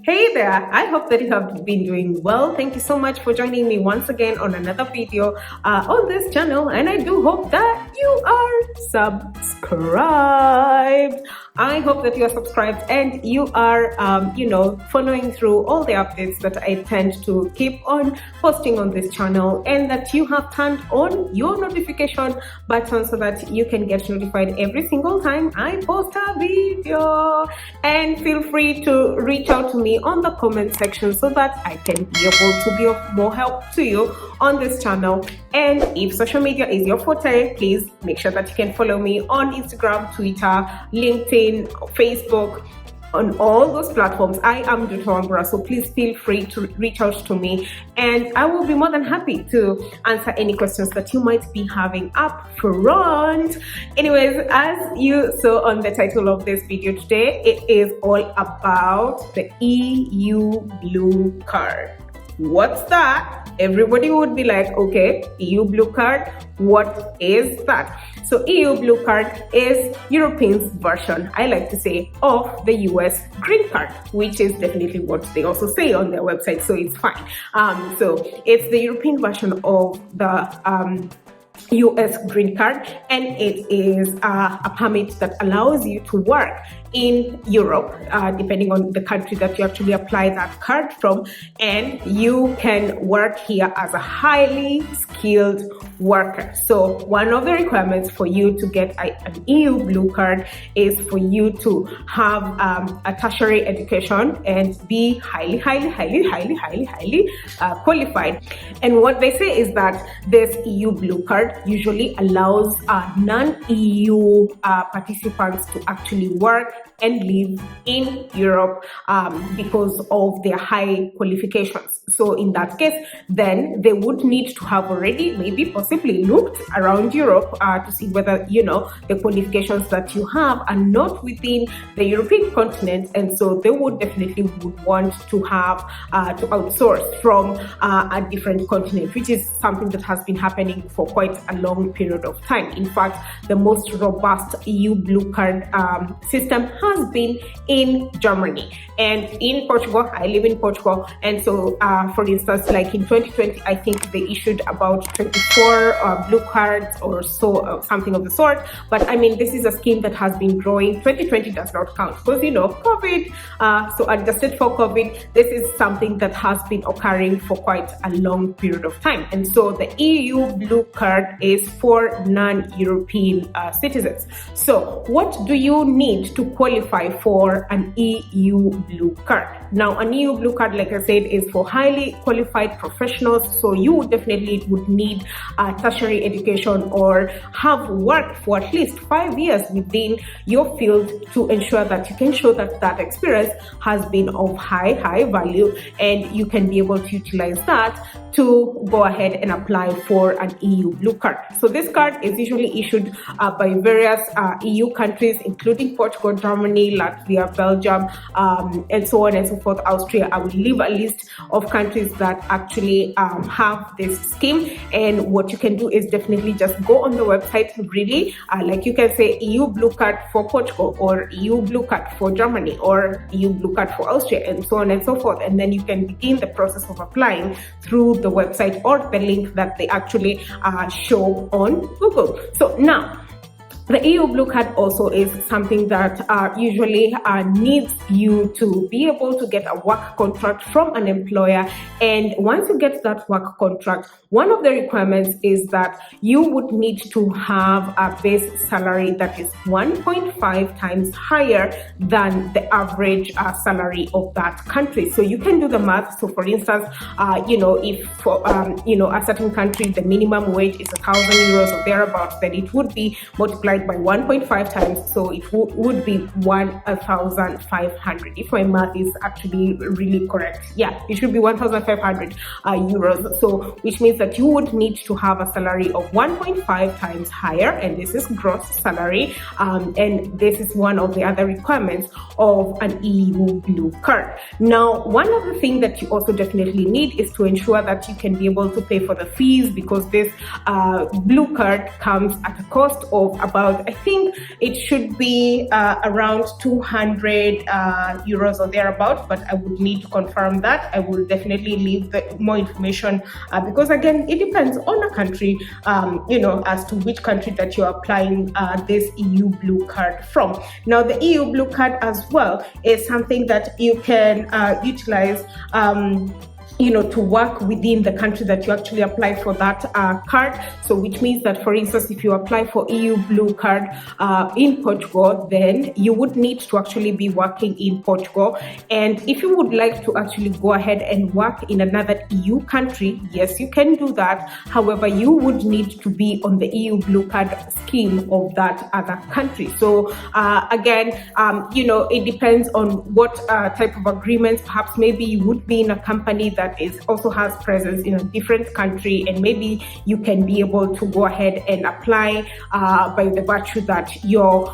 Hey there, I hope that you have been doing well. Thank you so much for joining me once again on another video on this channel, and I do hope that you are subscribed. I hope that you are subscribed and you are, following through all the updates that I tend to keep on posting on this channel, and that you have turned on your notification button so that you can get notified every single time I post a video. And feel free to reach out to me on the comment section so that I can be able to be of more help to you on this channel. And if social media is your forte, please make sure that you can follow me on Instagram, Twitter, LinkedIn, Facebook. On all those platforms, I am Dr. Wambura, so please feel free to reach out to me, and I will be more than happy to answer any questions that you might be having up front. Anyways, as you saw on the title of this video today, it is all about the EU Blue Card. What's that? Everybody would be like, okay, EU Blue Card, what is that? So EU Blue Card is Europeans' version, I like to say, of the US Green Card, which is definitely what they also say on their website, so it's fine. So it's the European version of the US Green Card, and it is a permit that allows you to work in Europe, depending on the country that you actually apply that card from, and you can work here as a highly skilled worker. So one of the requirements for you to get an EU Blue Card is for you to have a tertiary education and be highly qualified. And what they say is that this EU Blue Card usually allows non-EU participants to actually work and live in Europe because of their high qualifications. So in that case, then they would need to have already maybe possibly looked around Europe to see whether, the qualifications that you have are not within the European continent. And so they would definitely want to have to outsource from a different continent, which is something that has been happening for quite a long period of time. In fact, the most robust EU Blue Card system has been in Germany and in Portugal. I live in Portugal, and so for instance, like in 2020, I think they issued about 24 blue cards or so, something of the sort. But I mean, this is a scheme that has been growing. 2020 does not count because COVID. So adjusted for COVID, this is something that has been occurring for quite a long period of time. And so the EU Blue Card is for non-European citizens. So what do you need to qualify for an EU Blue Card? Now, an EU Blue Card, like I said, is for highly qualified professionals. So you definitely would need a tertiary education or have worked for at least 5 years within your field to ensure that you can show that that experience has been of high value, and you can be able to utilize that to go ahead and apply for an EU Blue Card. So this card is usually issued by various EU countries, including Portugal, Germany, Latvia, Belgium, and so on and so forth, Austria. I will leave a list of countries that actually have this scheme, and what you can do is definitely just go on the website, really, like you can say EU Blue Card for Portugal, or EU Blue Card for Germany, or EU Blue Card for Austria, and so on and so forth, and then you can begin the process of applying through the website or the link that they actually show on Google. So now, the EU Blue Card also is something that usually needs you to be able to get a work contract from an employer. And once you get that work contract, one of the requirements is that you would need to have a base salary that is 1.5 times higher than the average salary of that country. So you can do the math. So for instance, if for a certain country the minimum wage is 1,000 euros or thereabouts, then it would be multiplied by 1.5 times, so it would be 1,500. If my math is actually really correct, yeah, it should be 1,500 euros. So which means that you would need to have a salary of 1.5 times higher, and this is gross salary, and this is one of the other requirements of an EU Blue Card. Now, one of the things that you also definitely need is to ensure that you can be able to pay for the fees, because this Blue Card comes at a cost of about about, I think it should be around 200 euros or thereabout, but I would need to confirm that. I will definitely leave more information because again, it depends on a country, as to which country that you're applying this EU Blue Card from. Now, the EU Blue Card as well is something that you can utilize to work within the country that you actually apply for that card. So which means that, for instance, if you apply for EU Blue Card in Portugal, then you would need to actually be working in Portugal. And if you would like to actually go ahead and work in another EU country, yes, you can do that. However, you would need to be on the EU Blue Card scheme of that other country. So again, it depends on what type of agreements. Perhaps maybe you would be in a company that also has presence in a different country, and maybe you can be able to go ahead and apply by the virtue that your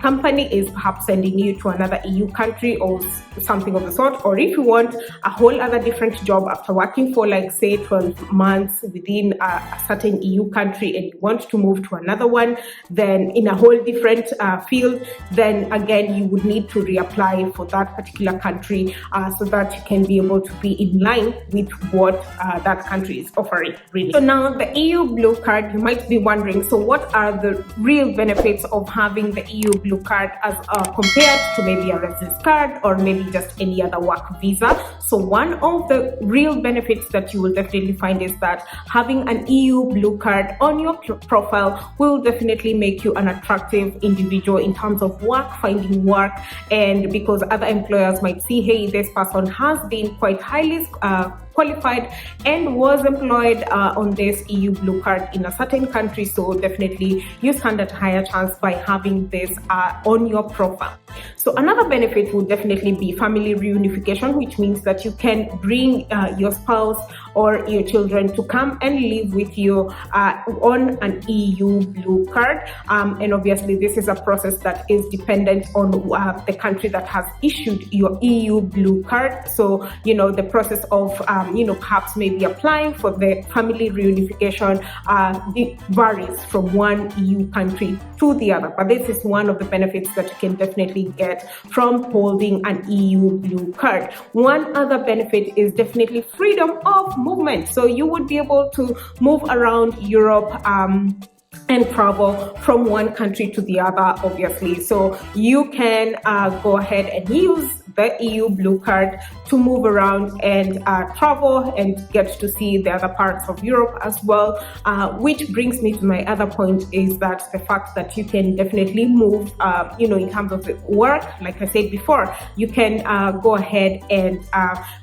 company is perhaps sending you to another EU country or something of the sort. Or if you want a whole other different job after working for, like, say 12 months within a certain EU country, and you want to move to another one, then in a whole different field, then again you would need to reapply for that particular country so that you can be able to be in line with what that country is offering, really. So now, the EU Blue Card, you might be wondering, so what are the real benefits of having the EU Blue Card as compared to maybe a residence card or maybe just any other work visa? So one of the real benefits that you will definitely find is that having an EU Blue Card on your profile will definitely make you an attractive individual in terms of finding work, and because other employers might see, hey, this person has been quite highly qualified and was employed on this EU Blue Card in a certain country, so definitely you stand at a higher chance by having this on your profile. So another benefit would definitely be family reunification, which means that you can bring your spouse or your children to come and live with you on an EU Blue Card. And obviously this is a process that is dependent on the country that has issued your EU Blue Card. So, the process of, perhaps maybe applying for the family reunification it varies from one EU country to the other. But this is one of the benefits that you can definitely get from holding an EU Blue Card. One other benefit is definitely freedom of movement. So you would be able to move around Europe and travel from one country to the other, obviously. So you can go ahead and use the EU Blue Card to move around and travel and get to see the other parts of Europe as well, which brings me to my other point, is that the fact that you can definitely move, in terms of work. Like I said before, you can go ahead and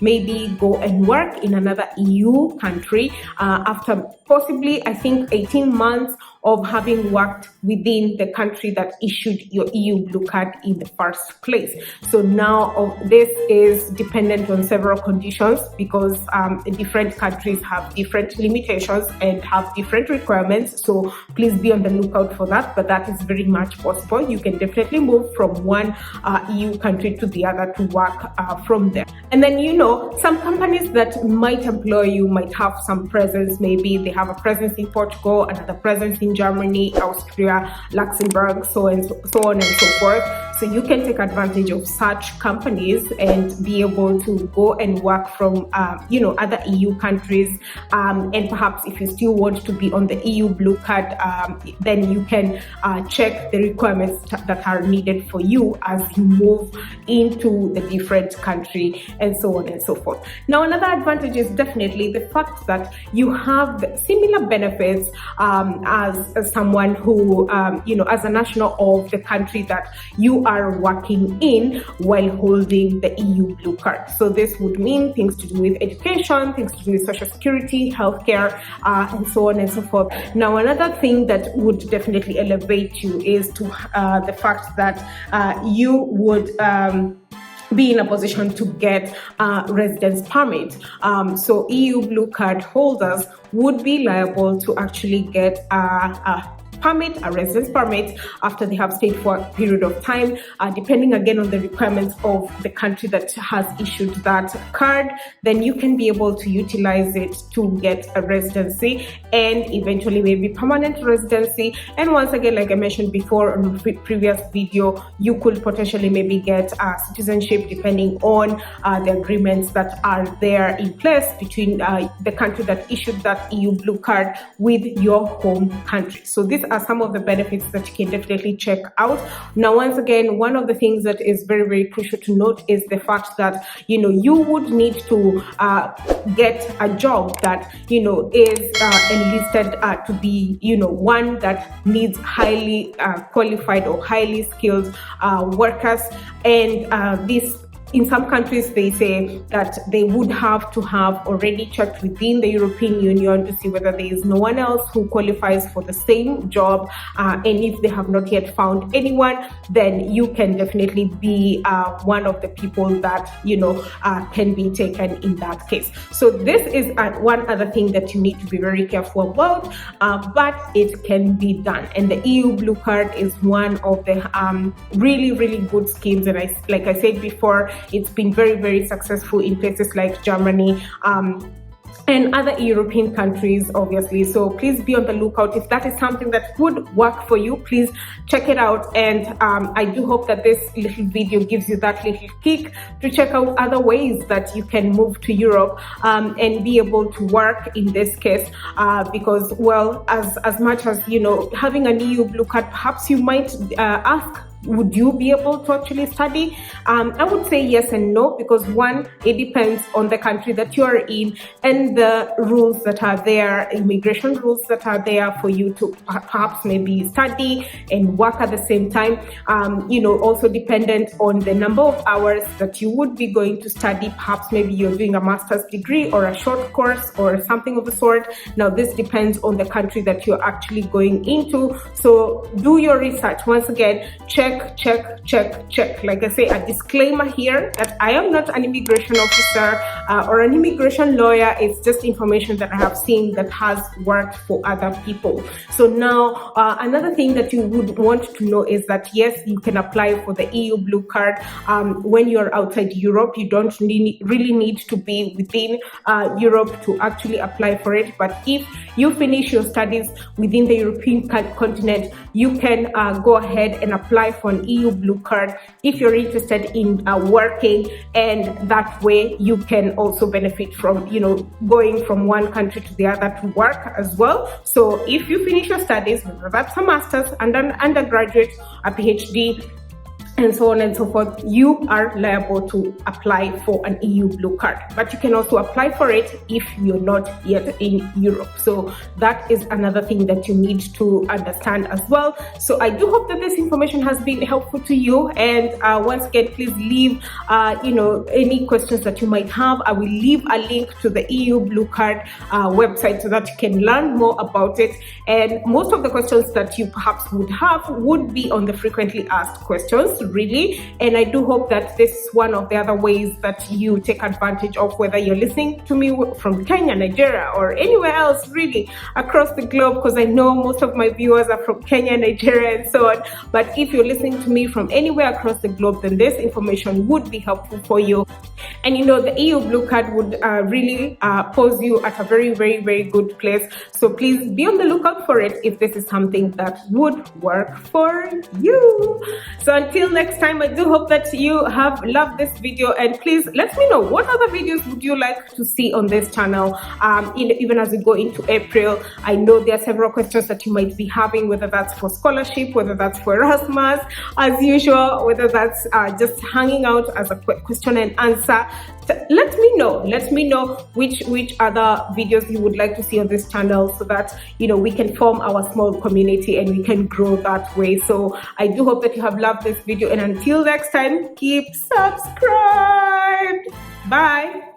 maybe go and work in another EU country after possibly, I think, 18 months of having worked within the country that issued your EU Blue Card in the first place. So now this is dependent on several conditions, because different countries have different limitations and have different requirements. So please be on the lookout for that, but that is very much possible. You can definitely move from one EU country to the other to work from there. And then, some companies that might employ you might have some presence. Maybe they have a presence in Portugal, another presence in Germany, Austria, Luxembourg, so on and so forth. So you can take advantage of such companies and be able to go and work from, other EU countries. And perhaps if you still want to be on the EU Blue Card, then you can check the requirements that are needed for you as you move into the different country, and so on and so forth. Now, another advantage is definitely the fact that you have similar benefits as someone who, as a national of the country that you are working in while holding the EU Blue Card. So this would mean things to do with education, things to do with social security, healthcare, and so on and so forth. Now, another thing that would definitely elevate you is to the fact that you would be in a position to get a residence permit. So EU Blue Card holders would be liable to actually get a permit, a residence permit, after they have stayed for a period of time, depending again on the requirements of the country that has issued that card, then you can be able to utilize it to get a residency and eventually maybe permanent residency. And once again, like I mentioned before on the previous video, you could potentially maybe get citizenship depending on the agreements that are there in place between the country that issued that EU blue card with your home country. So these are some of the benefits that you can definitely check out. Now, once again, one of the things that is very, very crucial to note is the fact that, you would need to get a job that, is enlisted to be, one that needs highly qualified or highly skilled workers. And this, in some countries, they say that they would have to have already checked within the European Union to see whether there is no one else who qualifies for the same job. And if they have not yet found anyone, then you can definitely be one of the people that, can be taken in that case. So this is one other thing that you need to be very careful about, but it can be done. And the EU Blue Card is one of the really, really good schemes. And like I said before, it's been very, very successful in places like Germany and other European countries, obviously. So please be on the lookout. If that is something that would work for you, please check it out. And I do hope that this little video gives you that little kick to check out other ways that you can move to Europe and be able to work in this case, because, well, as much as, having an EU blue card, perhaps you might ask, would you be able to actually study? I would say yes and no, because one, it depends on the country that you are in and the rules that are there, immigration rules that are there for you to perhaps maybe study and work at the same time. Also dependent on the number of hours that you would be going to study. Perhaps maybe you're doing a master's degree or a short course or something of the sort. Now, this depends on the country that you're actually going into. So do your research. Once again, check. Like I say, a disclaimer here that I am not an immigration officer or an immigration lawyer. It's just information that I have seen that has worked for other people. So now, another thing that you would want to know is that, yes, you can apply for the EU blue card when you're outside Europe. You don't really need to be within Europe to actually apply for it. But if you finish your studies within the European continent, you can go ahead and apply for an EU blue card if you're interested in working, and that way you can also benefit from going from one country to the other to work as well. So if you finish your studies, whether that's a master's and an undergraduate, a PhD, and so on and so forth, you are liable to apply for an EU blue card. But you can also apply for it if you're not yet in Europe. So that is another thing that you need to understand as well. So I do hope that this information has been helpful to you. And once again, please leave any questions that you might have. I will leave a link to the EU blue card website so that you can learn more about it. And most of the questions that you perhaps would have would be on the frequently asked questions, really. And I do hope that this is one of the other ways that you take advantage of, whether you're listening to me from Kenya, Nigeria, or anywhere else really across the globe, because I know most of my viewers are from Kenya, Nigeria, and so on. But if you're listening to me from anywhere across the globe, then this information would be helpful for you. And the EU blue card would really pose you at a very, very, very good place. So please be on the lookout for it if this is something that would work for you. So until next time, I do hope that you have loved this video, and please let me know what other videos would you like to see on this channel. Even as we go into April, I know there are several questions that you might be having, whether that's for scholarship, whether that's for Erasmus, as usual, whether that's just hanging out as a question and answer. Let me know which other videos you would like to see on this channel, so that we can form our small community and we can grow that way. So I do hope that you have loved this video, and until next time, keep subscribed. Bye.